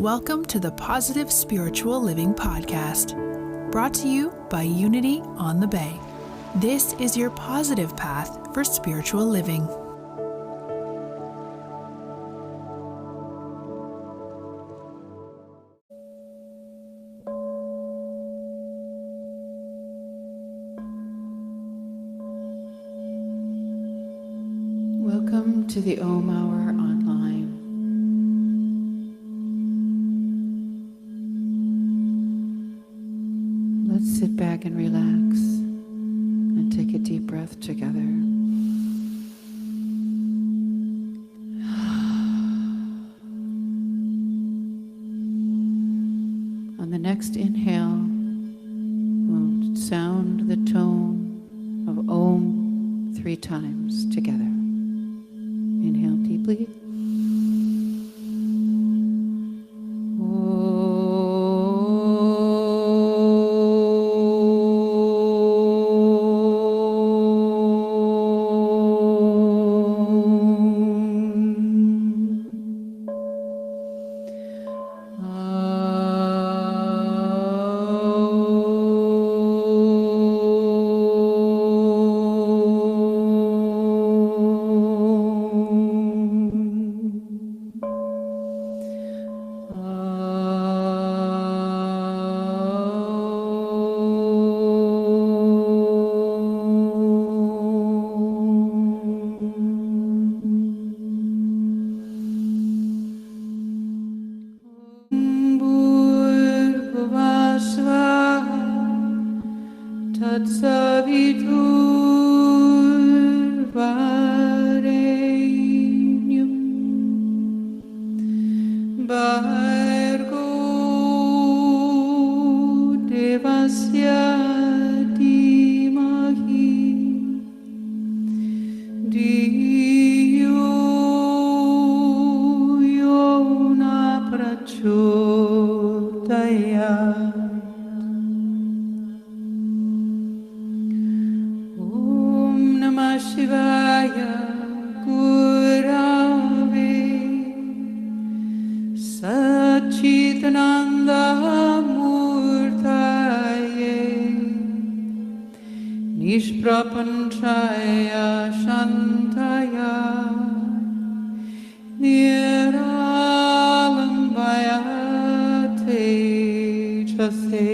Welcome to the Positive Spiritual Living Podcast, brought to you by Unity on the Bay. This is your positive path for spiritual living. Welcome to the Om Hour Online. Let's sit back and relax and take a deep breath together. On the next inhale, we'll sound the tone of Om 3 times together. Inhale deeply. Nishprapanchaya Shantaya Niralambayate Chase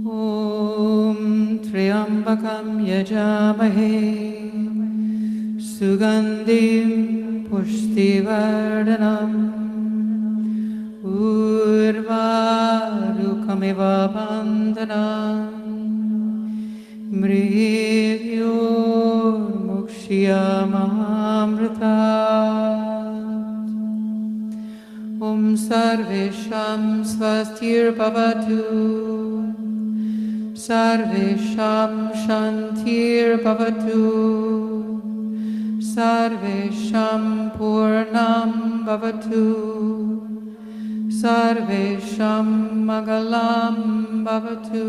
Om Triambakam Yajamahe Sugandhim Pushtivardhanam Urvarukamiva bandhanam Mrivyor mukshiyamamritat Om sarvesham svastir bhavatu Sarvesham shantir bhavatu Sarvesham purnam bhavatu Sarvesham Mangalam Bhavatu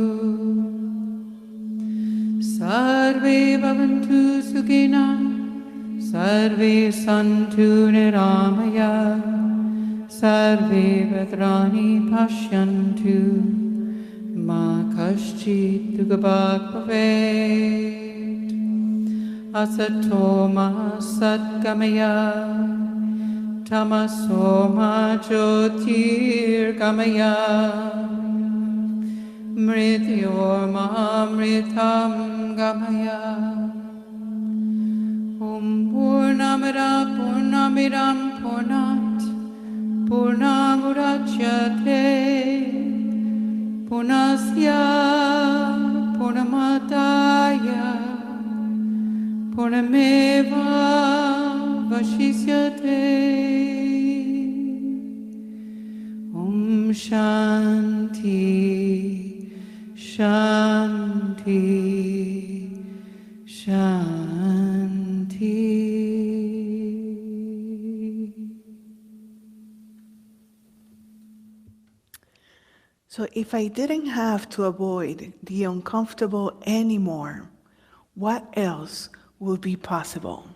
Sarve Bhavantu Sukhinam Sarve Santu Niramaya Sarve Bhadrani Pashyantu Ma Kaschit Dugabhag Bhavet Asatoma Satgamaya Tamasoma Jyotir Gamaya Mrityormamritam Gamaya Om Purnamida Purnamiram Purnat Purnamurachyate Purnasya Purnamadaya Purnameva Vashisyate Om Shanti Shanti Shanti. So if I didn't have to avoid the uncomfortable anymore, what else would be possible?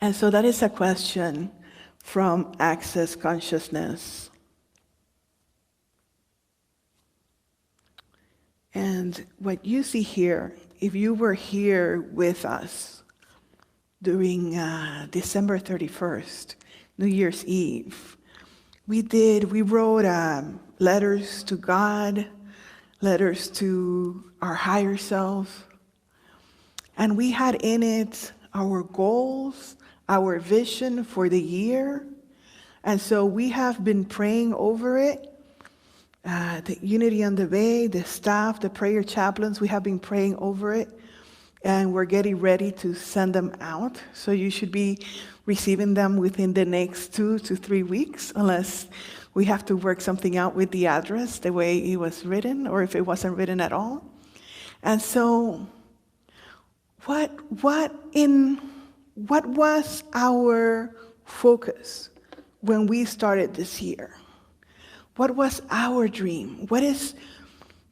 And so that is a question from Access Consciousness. And what you see here, if you were here with us during December 31st, New Year's Eve, we wrote letters to God, letters to our higher self, and we had in it our goals, our vision for the year. And so we have been praying over it. The Unity on the Bay, the staff, the prayer chaplains, we have been praying over it. And we're getting ready to send them out. So you should be receiving them within the next 2 to 3 weeks, unless we have to work something out with the address, the way it was written, or if it wasn't written at all. And so what was our focus when we started this year? What was our dream? What is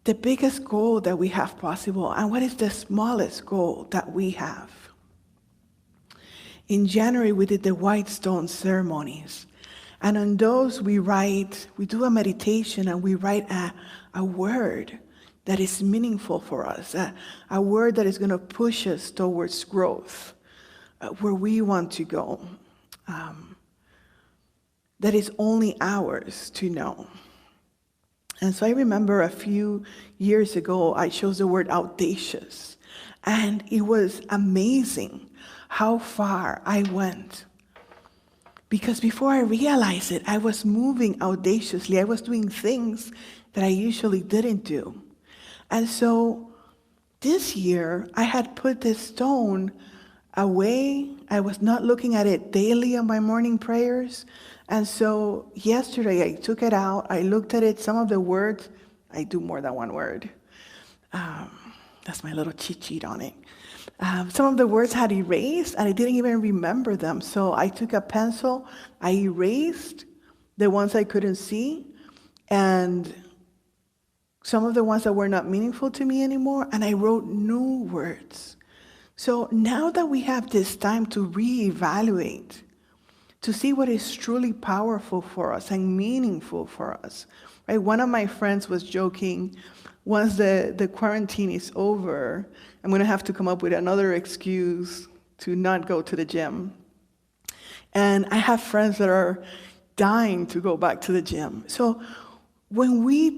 the biggest goal that we have possible, and what is the smallest goal that we have? In January, we did the white stone ceremonies, and on those we do a meditation, and we write a word that is meaningful for us, a word that is going to push us towards growth, where we want to go, that is only ours to know. And so I remember a few years ago, I chose the word audacious. And it was amazing how far I went. Because before I realized it, I was moving audaciously. I was doing things that I usually didn't do. And so this year, I had put this stone away. I was not looking at it daily on my morning prayers. And so yesterday I took it out, I looked at it, some of the words, I do more than one word. That's my little cheat sheet on it. Some of the words had erased and I didn't even remember them. So I took a pencil, I erased the ones I couldn't see, and some of the ones that were not meaningful to me anymore, and I wrote new words. So now that we have this time to reevaluate, to see what is truly powerful for us and meaningful for us. Right? One of my friends was joking, once the quarantine is over, I'm going to have to come up with another excuse to not go to the gym. And I have friends that are dying to go back to the gym. So when we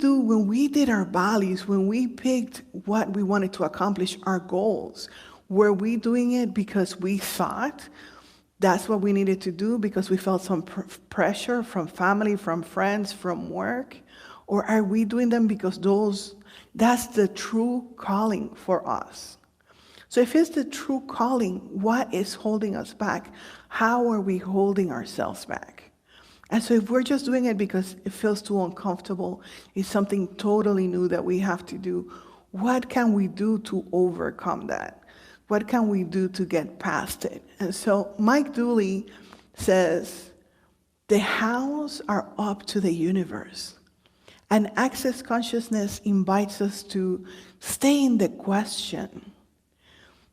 did our values, when we picked what we wanted to accomplish, our goals, were we doing it because we thought that's what we needed to do because we felt some pressure from family, from friends, from work? Or are we doing them because that's the true calling for us? So if it's the true calling, what is holding us back? How are we holding ourselves back? And so if we're just doing it because it feels too uncomfortable, it's something totally new that we have to do, what can we do to overcome that? What can we do to get past it? And so Mike Dooley says, the hows are up to the universe. And Access Consciousness invites us to stay in the question.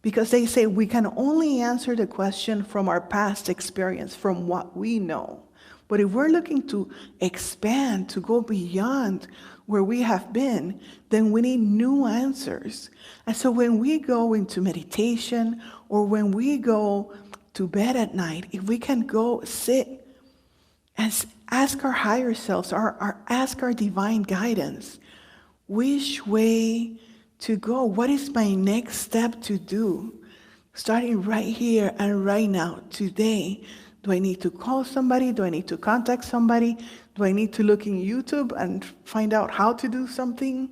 Because they say we can only answer the question from our past experience, from what we know. But if we're looking to expand, to go beyond where we have been, then we need new answers. And so when we go into meditation or when we go to bed at night, if we can go sit and ask our higher selves, ask our divine guidance, which way to go? What is my next step to do? Starting right here and right now, today. Do I need to call somebody? Do I need to contact somebody? Do I need to look in YouTube and find out how to do something?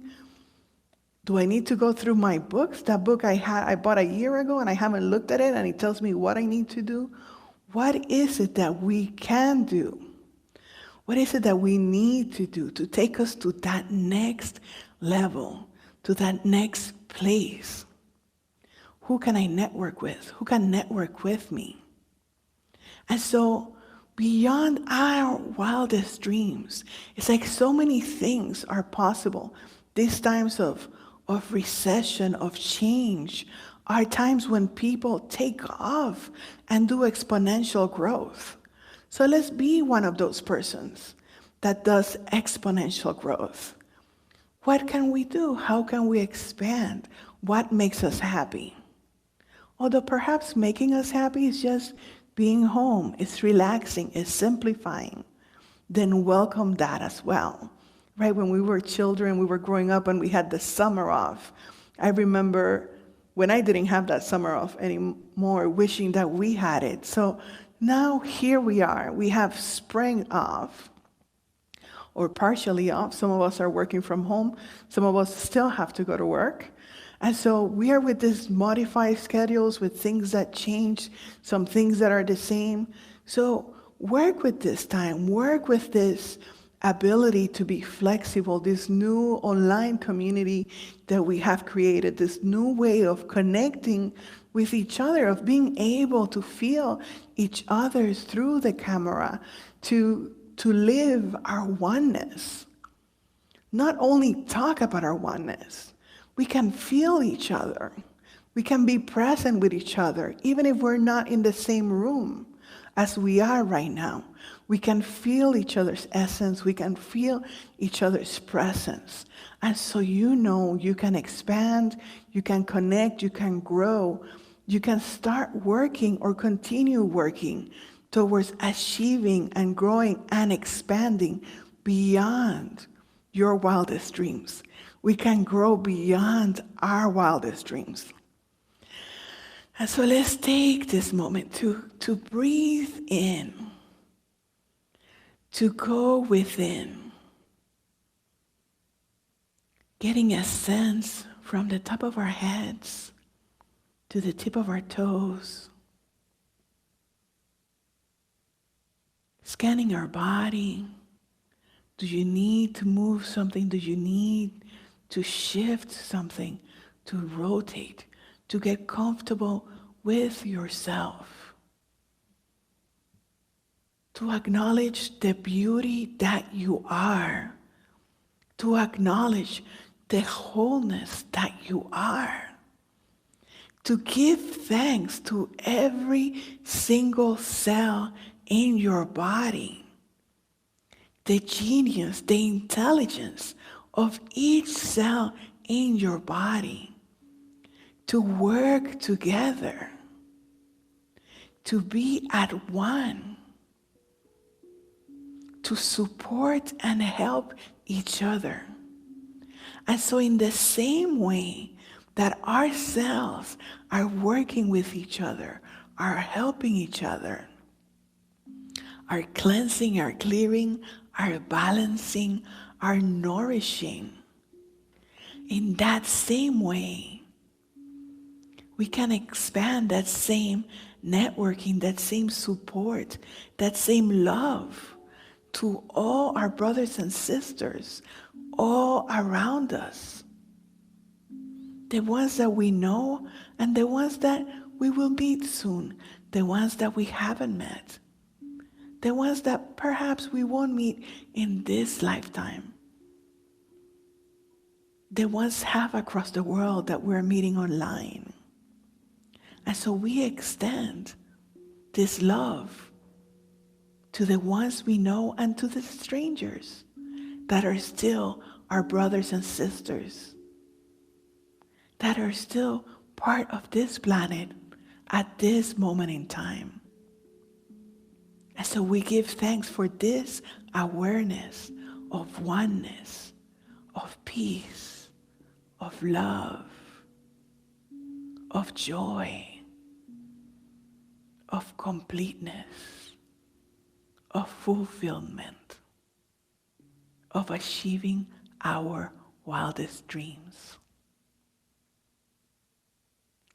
Do I need to go through my books? That book I bought a year ago and I haven't looked at it and it tells me what I need to do. What is it that we can do? What is it that we need to do to take us to that next level, to that next place? Who can I network with? Who can network with me? And so beyond our wildest dreams, it's like so many things are possible. These times of recession, of change, are times when people take off and do exponential growth. So let's be one of those persons that does exponential growth. What can we do? How can we expand? What makes us happy? Although perhaps making us happy is just being home, it's relaxing, it's simplifying, then welcome that as well. Right? When we were children, we were growing up and we had the summer off. I remember when I didn't have that summer off anymore, wishing that we had it. So now here we are. We have spring off, or partially off. Some of us are working from home. Some of us still have to go to work. And so we are with these modified schedules, with things that change, some things that are the same. So work with this time, work with this ability to be flexible, this new online community that we have created, this new way of connecting with each other, of being able to feel each other through the camera, to live our oneness. Not only talk about our oneness, we can feel each other. We can be present with each other, even if we're not in the same room as we are right now. We can feel each other's essence. We can feel each other's presence. And so you can expand, you can connect, you can grow, you can start working or continue working towards achieving and growing and expanding beyond your wildest dreams. We can grow beyond our wildest dreams. And so let's take this moment to breathe in, to go within, getting a sense from the top of our heads to the tip of our toes, scanning our body. Do you need to move something? Do you need to shift something, to rotate, to get comfortable with yourself? To acknowledge the beauty that you are, to acknowledge the wholeness that you are, to give thanks to every single cell in your body, the genius, the intelligence of each cell in your body, to work together, to be at one, to support and help each other. And so in the same way that our cells are working with each other, are helping each other, are cleansing, are clearing, are balancing, are nourishing, in that same way, we can expand that same networking, that same support, that same love to all our brothers and sisters all around us. The ones that we know and the ones that we will meet soon, the ones that we haven't met, the ones that perhaps we won't meet in this lifetime, the ones half across the world that we're meeting online. And so we extend this love to the ones we know and to the strangers that are still our brothers and sisters, that are still part of this planet at this moment in time. And so we give thanks for this awareness of oneness, of peace, of love, of joy, of completeness, of fulfillment, of achieving our wildest dreams.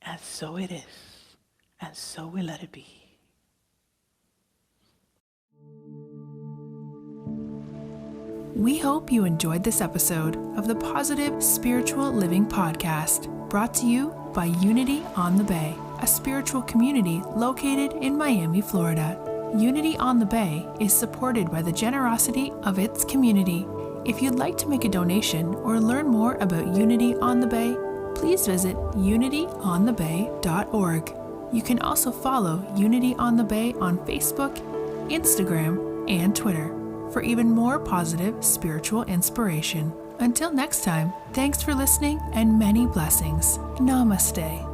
And so it is, and so we let it be. We hope you enjoyed this episode of the Positive Spiritual Living Podcast, brought to you by Unity on the Bay, a spiritual community located in Miami, Florida. Unity on the Bay is supported by the generosity of its community. If you'd like to make a donation or learn more about Unity on the Bay, please visit unityonthebay.org. You can also follow Unity on the Bay on Facebook, Instagram, and Twitter for even more positive spiritual inspiration. Until next time, thanks for listening and many blessings. Namaste.